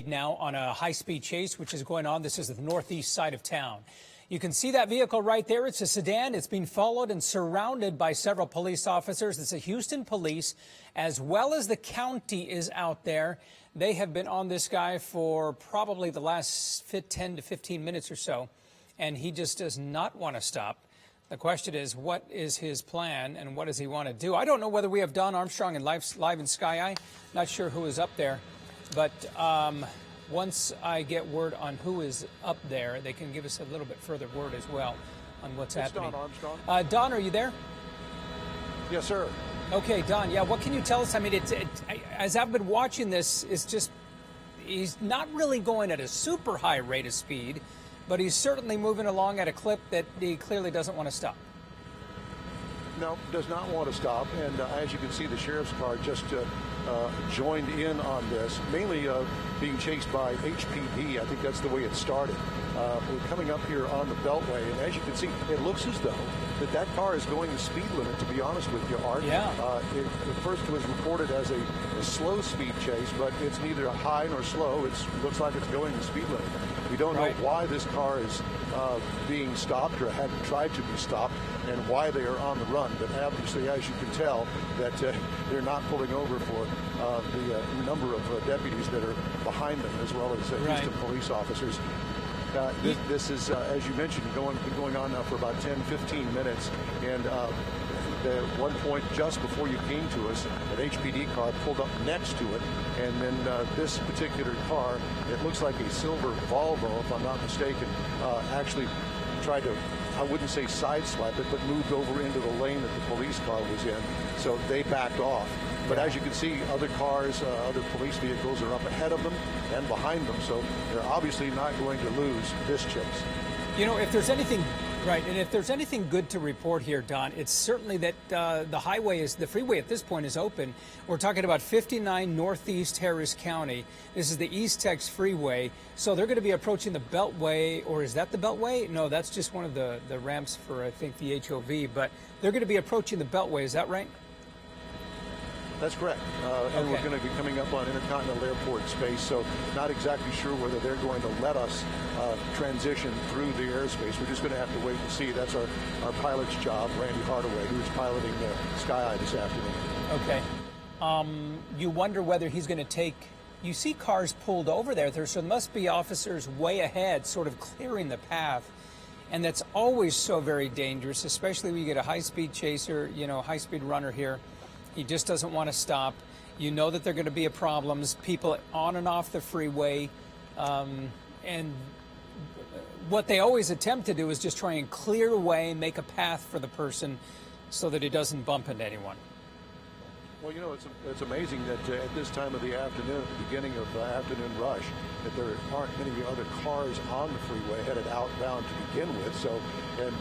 Now on a high-speed chase which is going on. This is the northeast side of town. You can see that vehicle right there. It's a sedan. It's being followed and surrounded by several police officers. It's the Houston police as well as the county is out there. They have been on this guy for probably the last 10 to 15 minutes or so, and he just does not want to stop. The question is, what is his plan and what does he want to do? I don't know whether we have Don Armstrong and live in Sky Eye. Not sure who is up there. But once I get word on who is up there, they can give us a little bit further word as well on what's happening. Don Armstrong. Don, are you there? Yes, sir. Okay, Don. Yeah, what can you tell us? I mean, as I've been watching this, it's just he's not really going at a super high rate of speed, but he's certainly moving along at a clip that he clearly doesn't want to stop. No, does not want to stop. And as you can see, the sheriff's car just joined in on this, mainly being chased by HPD. I think that's the way it started. We're coming up here on the Beltway, and as you can see, it looks as though that car is going the speed limit, to be honest with you, Art. Yeah. It first was reported as a slow speed chase, but it's neither high nor slow. It looks like it's going the speed limit. We don't know why this car is being stopped or had tried to be stopped and why they are on the run. But obviously, as you can tell, that they're not pulling over for the number of deputies that are behind them, as well as Houston police officers. This is, as you mentioned, going on now for about 10, 15 minutes. And at one point, just before you came to us, an HPD car pulled up next to it. And then this particular car, it looks like a silver Volvo, if I'm not mistaken, actually tried to, I wouldn't say sideswipe it, but moved over into the lane that the police car was in. So they backed off. But as you can see, other cars, other police vehicles are up ahead of them and behind them. So they're obviously not going to lose this chase. You know, if there's anything, and if there's anything good to report here, Don, it's certainly that the freeway at this point is open. We're talking about 59 Northeast Harris County. This is the Eastex Freeway. So they're going to be approaching the Beltway, or is that the Beltway? No, that's just one of the ramps for, I think, the HOV. But they're going to be approaching the Beltway. Is that right? That's correct. And we're going to be coming up on Intercontinental Airport space, so not exactly sure whether they're going to let us transition through the airspace. We're just going to have to wait and see. That's our pilot's job, Randy Hardaway, who's piloting the Sky Eye this afternoon. Okay. You wonder whether he's going to take... You see cars pulled over there, so there must be officers way ahead sort of clearing the path. And that's always so very dangerous, especially when you get a high-speed chaser, high-speed runner here. He just doesn't want to stop. You know that there are going to be problems, people on and off the freeway. And what they always attempt to do is just try and clear away, make a path for the person so that he doesn't bump into anyone. Well, it's amazing that at this time of the afternoon, at the beginning of afternoon rush, that there aren't many other cars on the freeway headed outbound to begin with. So, and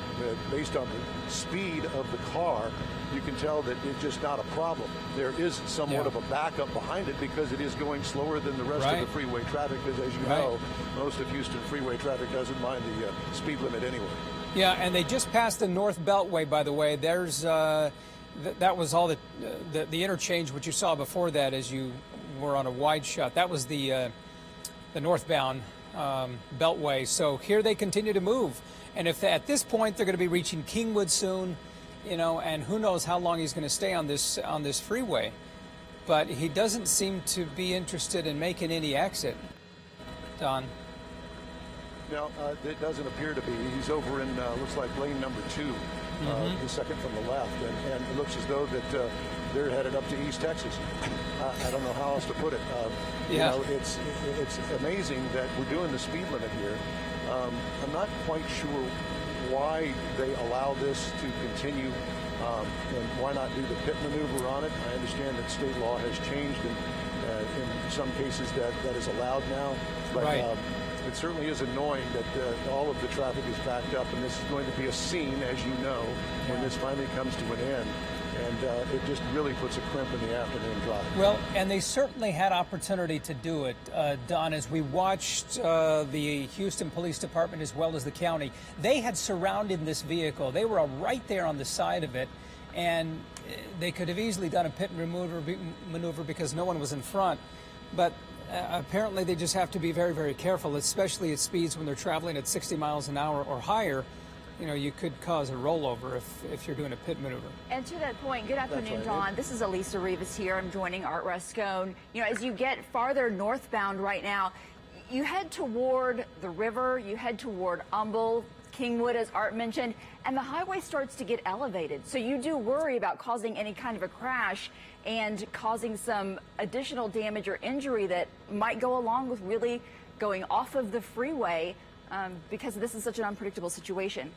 based on the speed of the car, you can tell that it's just not a problem. There is somewhat of a backup behind it because it is going slower than the rest of the freeway traffic, because as you know, most of Houston freeway traffic doesn't mind the speed limit anyway. Yeah, and they just passed the North Beltway, by the way. There's... that was all the interchange, which you saw before that as you were on a wide shot. That was the northbound Beltway. So here they continue to move. And if at this point they're going to be reaching Kingwood soon, and who knows how long he's going to stay on this freeway. But he doesn't seem to be interested in making any exit, Don. No, it doesn't appear to be. He's over in, looks like lane number 2. The second from the left, and it looks as though that they're headed up to East Texas. I don't know how else to put it. It's amazing that we're doing the speed limit here. I'm not quite sure why they allow this to continue, and why not do the pit maneuver on it. I understand that state law has changed, and in some cases that is allowed now. But, it certainly is annoying that all of the traffic is backed up, and this is going to be a scene, as you know, when this finally comes to an end. And it just really puts a crimp in the afternoon drive. Well, and they certainly had opportunity to do it, Don, as we watched the Houston Police Department as well as the county. They had surrounded this vehicle. They were right there on the side of it, and they could have easily done a pit maneuver because no one was in front. But Apparently, they just have to be very, very careful, especially at speeds when they're traveling at 60 miles an hour or higher. You know, you could cause a rollover if you're doing a pit maneuver. And to that point, good afternoon, Don. This is Elisa Rivas here. I'm joining Art Rascone. You know, as you get farther northbound right now, you head toward the river, you head toward Humble, Kingwood, as Art mentioned, and the highway starts to get elevated. So you do worry about causing any kind of a crash and causing some additional damage or injury that might go along with really going off of the freeway because this is such an unpredictable situation.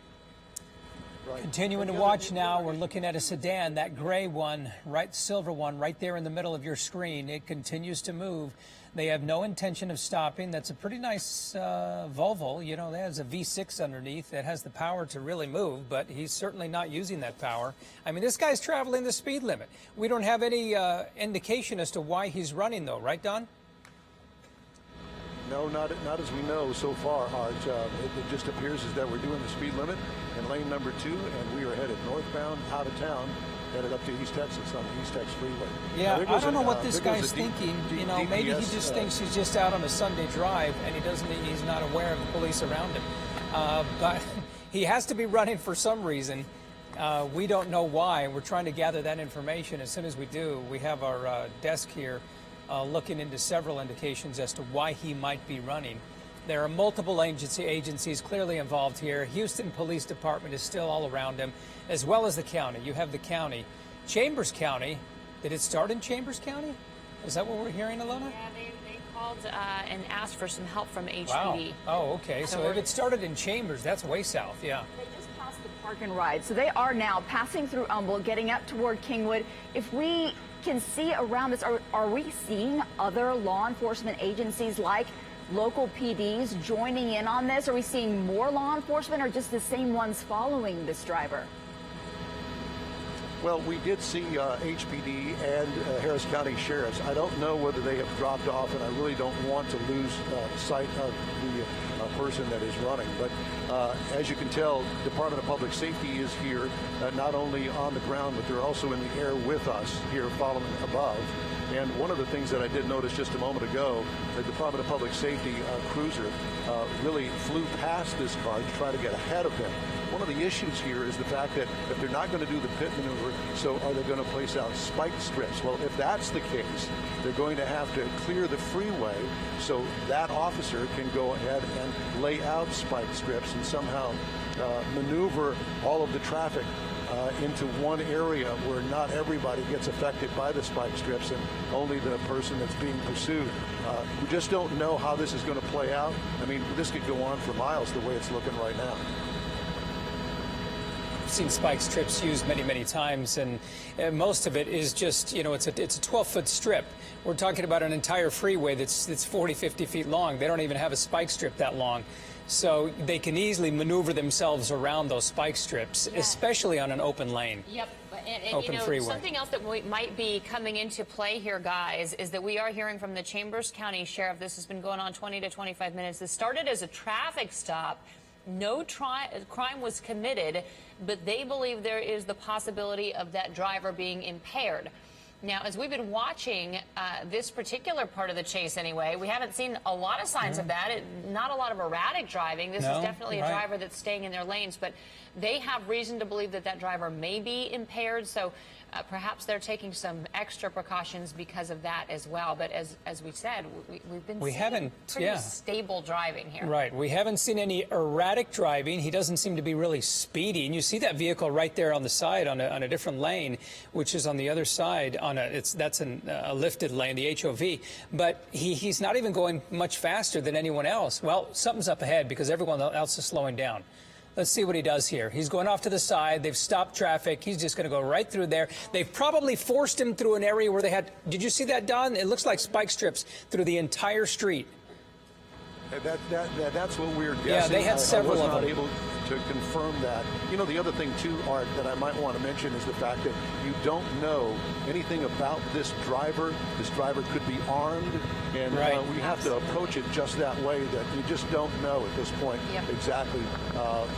Right. Continuing to watch now, we're looking at a sedan, that gray one, silver one, right there in the middle of your screen. It continues to move. They have no intention of stopping. That's a pretty nice Volvo. You know, that has a V6 underneath. It has the power to really move, but he's certainly not using that power. I mean, this guy's traveling the speed limit. We don't have any indication as to why he's running, though, right, Don? No, not as we know so far, Art. It just appears as that we're doing the speed limit in lane number 2, and we are headed northbound out of town, headed up to East Texas on the Eastex Freeway. Yeah, I don't know what this guy's thinking. You know, maybe he just thinks he's just out on a Sunday drive, and he's not aware of the police around him. But he has to be running for some reason. We don't know why. We're trying to gather that information. As soon as we do, we have our desk here looking into several indications as to why he might be running. There are multiple agencies clearly involved here. Houston Police Department is still all around him, as well as the county. You have the county. Chambers County. Did it start in Chambers County? Is that what we're hearing, Alona? Yeah, they called and asked for some help from HPD. Wow. Oh, okay. So if it started in Chambers, that's way south, yeah. They just passed the park and ride, so they are now passing through Humble, getting up toward Kingwood. If we can see around this, are we seeing other law enforcement agencies like local PDs joining in on this? Are we seeing more law enforcement or just the same ones following this driver? Well, we did see HPD and Harris County Sheriffs. I don't know whether they have dropped off, and I really don't want to lose sight of the person that is running. But as you can tell, Department of Public Safety is here, not only on the ground, but they're also in the air with us here following above. And one of the things that I did notice just a moment ago, the Department of Public Safety cruiser really flew past this car to try to get ahead of him. One of the issues here is the fact that if they're not going to do the pit maneuver, so are they going to place out spike strips? Well, if that's the case, they're going to have to clear the freeway so that officer can go ahead and lay out spike strips and somehow maneuver all of the traffic into one area where not everybody gets affected by the spike strips and only the person that's being pursued. We just don't know how this is going to play out. I mean, this could go on for miles the way it's looking right now. Seen spike strips used many, many times, and most of it is just, you know, it's a 12-foot strip. We're talking about an entire freeway that's 40, 50 feet long. They don't even have a spike strip that long. So they can easily maneuver themselves around those spike strips, especially on an open lane. Yep. And Open you know, freeway. something else that might be coming into play here, guys, is that we are hearing from the Chambers County Sheriff. This has been going on 20 to 25 minutes. This started as a traffic stop. No crime was committed, but they believe there is the possibility of that driver being impaired. Now, as we've been watching this particular part of the chase anyway, we haven't seen a lot of signs of that. Not a lot of erratic driving. This is definitely a driver that's staying in their lanes, but they have reason to believe that that driver may be impaired. So perhaps they're taking some extra precautions because of that as well. But as we said, we've been seeing pretty stable driving here. Right. We haven't seen any erratic driving. He doesn't seem to be really speedy. And you see that vehicle right there on the side on a different lane, which is on the other side. That's a lifted lane, the HOV. But he's not even going much faster than anyone else. Well, something's up ahead because everyone else is slowing down. Let's see what he does here. He's going off to the side. They've stopped traffic. He's just going to go right through there. They've probably forced him through an area where they had, did you see that, Don? It looks like spike strips through the entire street. That's what we're guessing. Yeah, they had several of them. I was not able to confirm that. You know, the other thing, too, Art, that I might want to mention is the fact that you don't know anything about this driver. This driver could be armed, and we have to approach it just that way, that you just don't know at this point exactly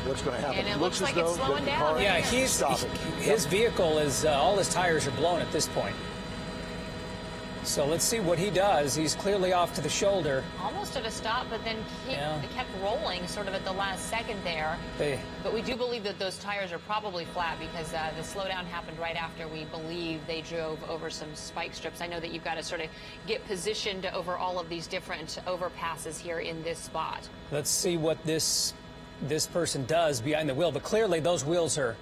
what's going to happen. And it looks like it's slowing down. Yeah, his vehicle is, all his tires are blown at this point. So let's see what he does. He's clearly off to the shoulder. Almost at a stop, but then kept rolling sort of at the last second there. But we do believe that those tires are probably flat because the slowdown happened right after we believe they drove over some spike strips. I know that you've got to sort of get positioned over all of these different overpasses here in this spot. Let's see what this person does behind the wheel. But clearly those wheels are,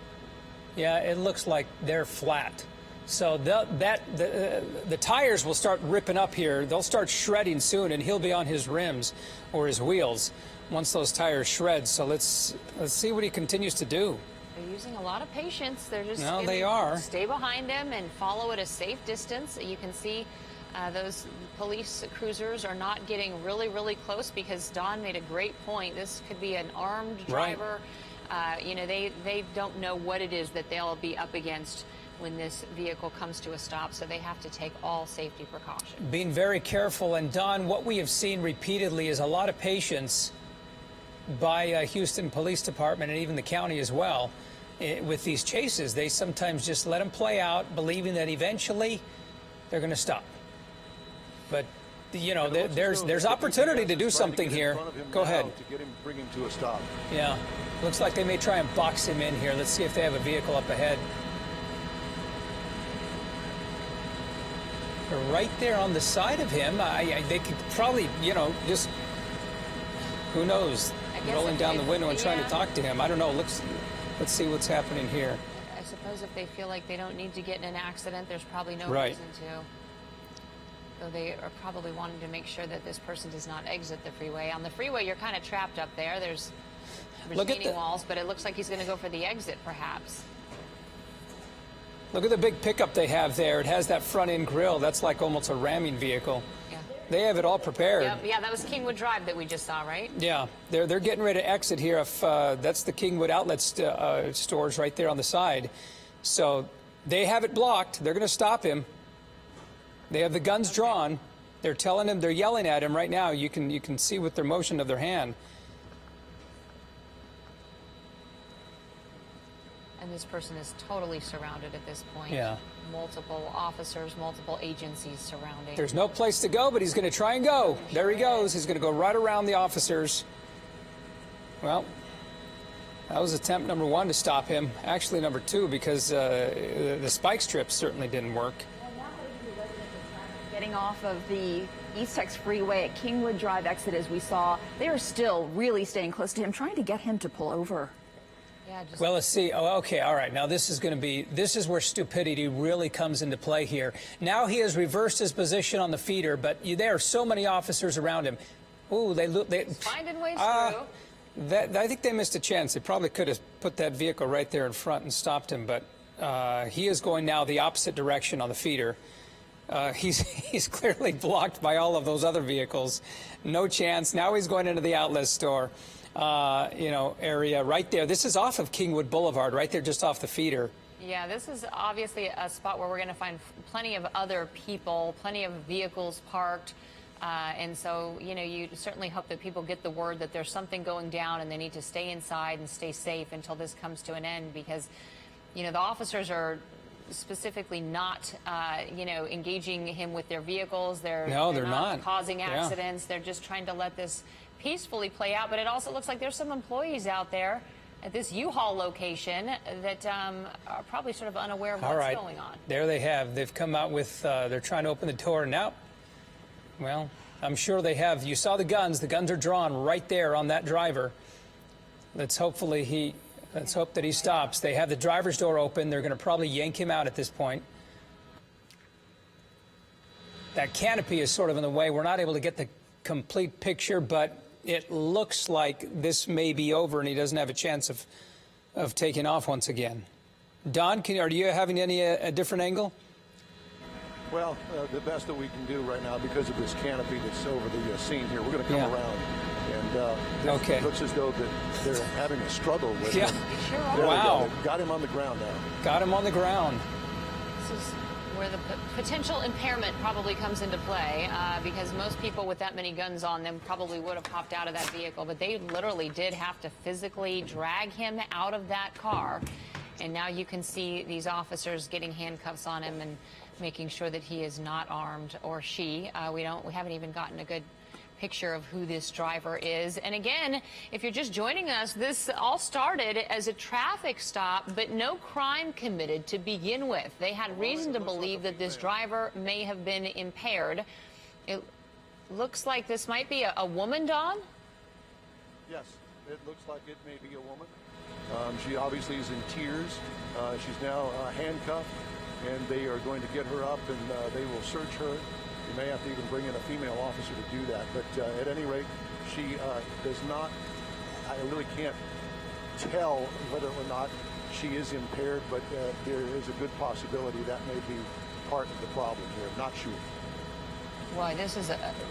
it looks like they're flat. So the tires will start ripping up here. They'll start shredding soon, and he'll be on his rims or his wheels once those tires shred. So let's see what he continues to do. They're using a lot of patience. They're just they are. Stay behind him and follow at a safe distance. You can see those police cruisers are not getting really, really close because Don made a great point. This could be an armed driver. Right. They don't know what it is that they'll be up against when this vehicle comes to a stop, so they have to take all safety precautions. Being very careful. And Don, what we have seen repeatedly is a lot of patience by Houston Police Department and even the county as well with these chases. They sometimes just let them play out, believing that eventually they're going to stop. But there's opportunity to do something here. Go ahead. To bring him to a stop. Yeah, looks like they may try and box him in here. Let's see if they have a vehicle up ahead. Right there on the side of him, they could probably, just, who knows, rolling down the window and trying to talk to him. I don't know. Let's see what's happening here. I suppose if they feel like they don't need to get in an accident, there's probably no reason to. Though they are probably wanting to make sure that this person does not exit the freeway. On the freeway, you're kind of trapped up there. There's retaining walls, but it looks like he's going to go for the exit, perhaps. Look at the big pickup they have there. It has that front end grille. That's like almost a ramming vehicle. Yeah. They have it all prepared. Yeah, that was Kingwood Drive that we just saw, right? Yeah, they're getting ready to exit here. If that's the Kingwood outlet stores right there on the side. So they have it blocked. They're going to stop him. They have the guns drawn. They're telling him, they're yelling at him right now. You can see with their motion of their hand. And this person is totally surrounded at this point. Yeah. Multiple officers, multiple agencies surrounding. There's no place to go, but he's going to try and go. There he goes. He's going to go right around the officers. Well, that was attempt number one to stop him. Actually, number two, because the spike strips certainly didn't work. Getting off of the Eastex Freeway at Kingwood Drive exit, as we saw, they are still really staying close to him, trying to get him to pull over. Well, let's see. Oh, okay. All right. Now, this is where stupidity really comes into play here. Now he has reversed his position on the feeder, but there are so many officers around him. Ooh, they finding ways through. I think they missed a chance. They probably could have put that vehicle right there in front and stopped him, but he is going now the opposite direction on the feeder. He's clearly blocked by all of those other vehicles. No chance. Now he's going into the outlet store. Area right there. This is off of Kingwood Boulevard, right there, just off the feeder. Yeah, this is obviously a spot where we're going to find plenty of other people, plenty of vehicles parked. And so, you certainly hope that people get the word that there's something going down and they need to stay inside and stay safe until this comes to an end because, the officers are specifically not, engaging him with their vehicles. They're not causing accidents. Yeah. They're just trying to let this peacefully play out. But it also looks like there's some employees out there at this U-Haul location that are probably sort of unaware of what's going on. There they have. They've come out with, they're trying to open the door now. Well, I'm sure they have. You saw the guns. The guns are drawn right there on that driver. Let's hope that he stops. They have the driver's door open. They're going to probably yank him out at this point. That canopy is sort of in the way. We're not able to get the complete picture, but it looks like this may be over and he doesn't have a chance of taking off once again. Don, are you having a different angle? Well, the best that we can do right now because of this canopy that's over the scene here, we're going to come around. And it looks as though that they're having a struggle with him. Sure. Wow. Got him on the ground now. Got him on the ground. This is where the potential impairment probably comes into play because most people with that many guns on them probably would have popped out of that vehicle, but they literally did have to physically drag him out of that car. And now you can see these officers getting handcuffs on him, and making sure that he is not armed, or she. We haven't even gotten a good picture of who this driver is. And again, if you're just joining us, this all started as a traffic stop, but no crime committed to begin with. They had reason to believe that this driver may have been impaired. It looks like this might be a woman, Don? Yes, it looks like it may be a woman. She obviously is in tears. She's now handcuffed, and they are going to get her up, and they will search her. You may have to even bring in a female officer to do that. But at any rate, she does not, I really can't tell whether or not she is impaired, but there is a good possibility that may be part of the problem here. Not sure. Well, this is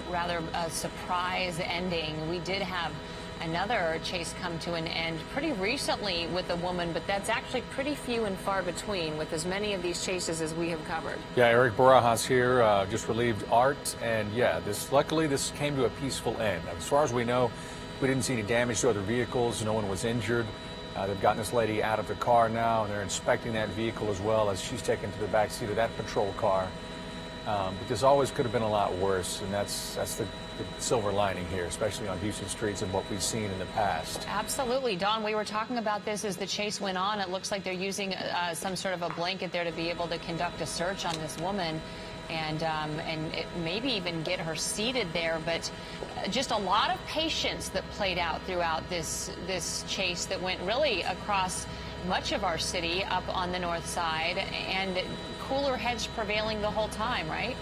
rather a surprise ending. We did have another chase come to an end pretty recently with a woman, but that's actually pretty few and far between with as many of these chases as we have covered. Yeah, Eric Barajas here, just relieved Art, and yeah, luckily this came to a peaceful end. As far as we know, we didn't see any damage to other vehicles. No one was injured. They've gotten this lady out of the car now, and they're inspecting that vehicle as well as she's taken to the back seat of that patrol car. But this always could have been a lot worse, and that's the silver lining here, especially on Houston streets and what we've seen in the past. Absolutely. Don, we were talking about this as the chase went on. It looks like they're using some sort of a blanket there to be able to conduct a search on this woman and maybe even get her seated there. But just a lot of patience that played out throughout this chase that went really across much of our city up on the north side, and cooler heads prevailing the whole time, right?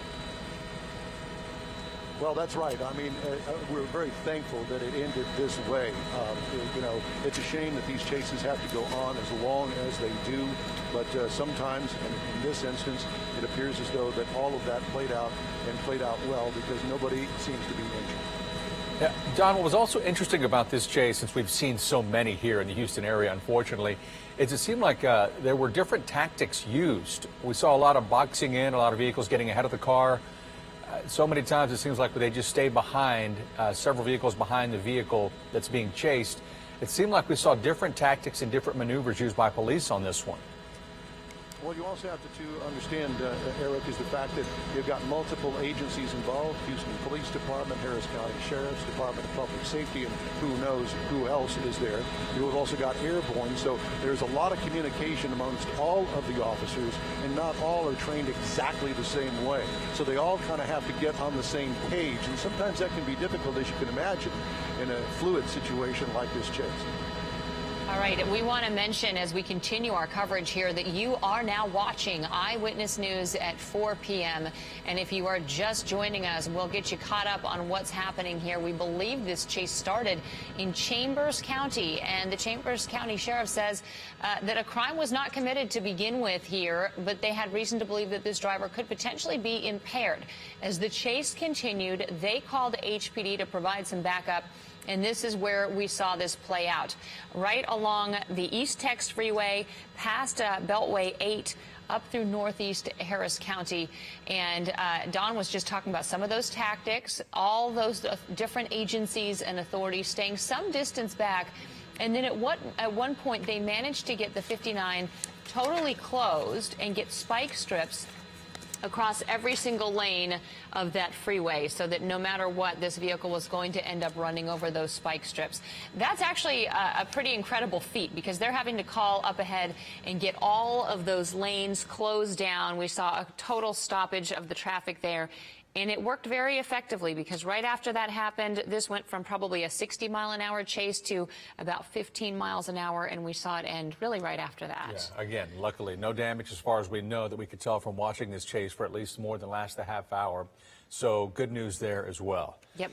Well, that's right. I mean, we're very thankful that it ended this way. You know, it's a shame that these chases have to go on as long as they do, but sometimes, and in this instance, it appears as though that all of that played out well because nobody seems to be injured. Yeah, Don, what was also interesting about this chase, since we've seen so many here in the Houston area, unfortunately, is it seemed like there were different tactics used. We saw a lot of boxing in, a lot of vehicles getting ahead of the car. So many times it seems like they just stay behind, several vehicles behind the vehicle that's being chased. It seemed like we saw different tactics and different maneuvers used by police on this one. What you also have to understand, Eric, is the fact that you've got multiple agencies involved: Houston Police Department, Harris County Sheriff's Department of Public Safety, and who knows who else is there. You have also got airborne, so there's a lot of communication amongst all of the officers, and not all are trained exactly the same way. So they all kind of have to get on the same page, and sometimes that can be difficult, as you can imagine, in a fluid situation like this chase. All right, and we want to mention as we continue our coverage here that you are now watching Eyewitness News at 4 p.m. And if you are just joining us, we'll get you caught up on what's happening here. We believe this chase started in Chambers County, and the Chambers County Sheriff says that a crime was not committed to begin with here, but they had reason to believe that this driver could potentially be impaired. As the chase continued, they called HPD to provide some backup. And this is where we saw this play out. Right along the Eastex Freeway, past Beltway 8, up through northeast Harris County. And Don was just talking about some of those tactics, all those different agencies and authorities staying some distance back. And then at one point, they managed to get the 59 totally closed and get spike strips across every single lane of that freeway so that no matter what, this vehicle was going to end up running over those spike strips. That's actually a pretty incredible feat because they're having to call up ahead and get all of those lanes closed down. We saw a total stoppage of the traffic there. And it worked very effectively because right after that happened, this went from probably a 60-mile-an-hour chase to about 15 miles an hour, and we saw it end really right after that. Yeah, again, luckily, no damage as far as we know that we could tell from watching this chase for at least more than last a half hour. So good news there as well. Yep.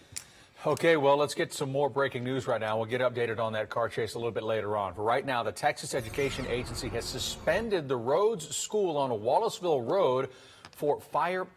Okay, well, let's get some more breaking news right now. We'll get updated on that car chase a little bit later on. For right now, the Texas Education Agency has suspended the Rhodes School on Wallaceville Road for fire